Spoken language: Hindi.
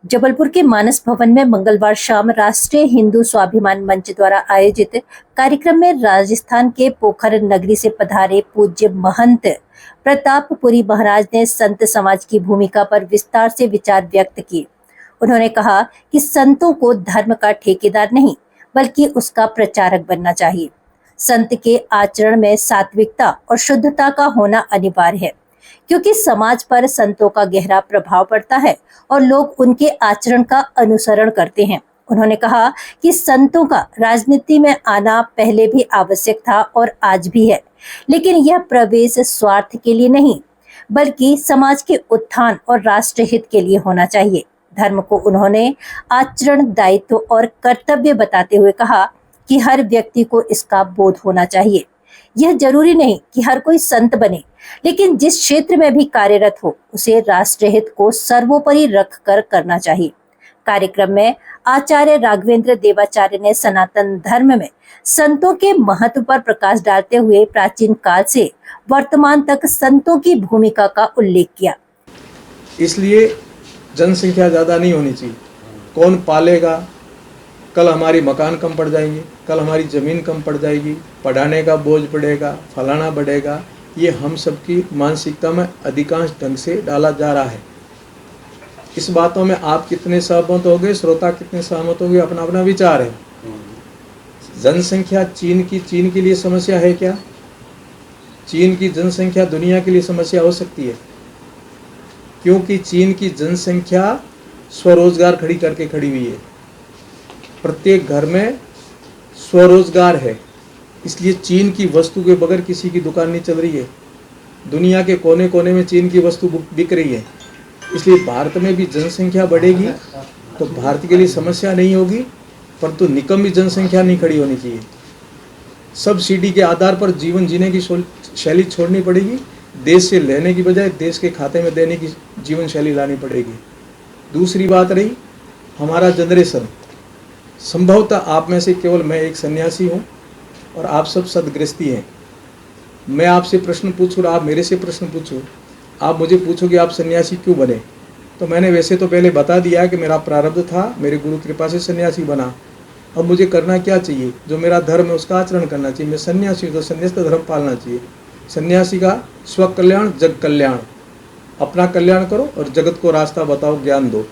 जबलपुर के मानस भवन में मंगलवार शाम राष्ट्रीय हिंदू स्वाभिमान मंच द्वारा आयोजित कार्यक्रम में राजस्थान के पोखर नगरी से पधारे पूज्य महंत प्रतापपुरी महाराज ने संत समाज की भूमिका पर विस्तार से विचार व्यक्त किए। उन्होंने कहा कि संतों को धर्म का ठेकेदार नहीं बल्कि उसका प्रचारक बनना चाहिए। संत के आचरण में सात्विकता और शुद्धता का होना अनिवार्य है, क्योंकि समाज पर संतों का गहरा प्रभाव पड़ता है और लोग उनके आचरण का अनुसरण करते हैं। उन्होंने कहा कि संतों का राजनीति में आना पहले भी आवश्यक था और आज भी है, लेकिन यह प्रवेश स्वार्थ के लिए नहीं बल्कि समाज के उत्थान और राष्ट्रहित के लिए होना चाहिए। धर्म को उन्होंने आचरण, दायित्व और कर्तव्य बताते हुए कहा कि हर व्यक्ति को इसका बोध होना चाहिए। यह जरूरी नहीं कि हर कोई संत बने, लेकिन जिस क्षेत्र में भी कार्यरत हो उसे राष्ट्रहित को सर्वोपरि रखकर करना चाहिए। कार्यक्रम में आचार्य राघवेंद्र देवाचार्य ने सनातन धर्म में संतों के महत्व पर प्रकाश डालते हुए प्राचीन काल से वर्तमान तक संतों की भूमिका का उल्लेख किया। इसलिए जनसंख्या ज़्यादा नहीं होनी चाहिए। कौन पालेगा? कल हमारी मकान कम पड़ जाएंगे, कल हमारी ज़मीन कम पड़ जाएगी, पढ़ाने का बोझ बढ़ेगा, फलाना बढ़ेगा। ये हम सबकी मानसिकता में अधिकांश ढंग से डाला जा रहा है। इस बातों में आप कितने सहमत होंगे, श्रोता कितने सहमत होंगे, अपना अपना विचार है। जनसंख्या चीन के लिए समस्या है क्या? चीन की जनसंख्या दुनिया के लिए समस्या हो सकती है, क्योंकि चीन की जनसंख्या स्वरोजगार खड़ी हुई है। प्रत्येक घर में स्वरोजगार है, इसलिए चीन की वस्तु के बगैर किसी की दुकान नहीं चल रही है। दुनिया के कोने कोने में चीन की वस्तु बिक रही है। इसलिए भारत में भी जनसंख्या बढ़ेगी तो भारत के लिए समस्या नहीं होगी, परंतु निकम्मी जनसंख्या नहीं खड़ी होनी चाहिए। सब्सिडी के आधार पर जीवन जीने की शैली छोड़नी पड़ेगी। देश से लेने की बजाय देश के खाते में देने की जीवन शैली लानी पड़ेगी। दूसरी बात रही हमारा जनरेशन। संभवतः आप में से केवल मैं एक सन्यासी हूँ और आप सब सदगृहस्थी हैं। मैं आपसे प्रश्न पूछूँ और आप मेरे से प्रश्न पूछो, आप मुझे पूछो कि आप सन्यासी क्यों बने, तो मैंने वैसे तो पहले बता दिया कि मेरा प्रारब्ध था, मेरे गुरु कृपा से सन्यासी बना। अब मुझे करना क्या चाहिए? जो मेरा धर्म है उसका आचरण करना चाहिए। मैं सन्यासी हूँ तो सन्यास्त धर्म पालना चाहिए। सन्यासी का स्व कल्याण जग कल्याण, अपना कल्याण करो और जगत को रास्ता बताओ, ज्ञान दो।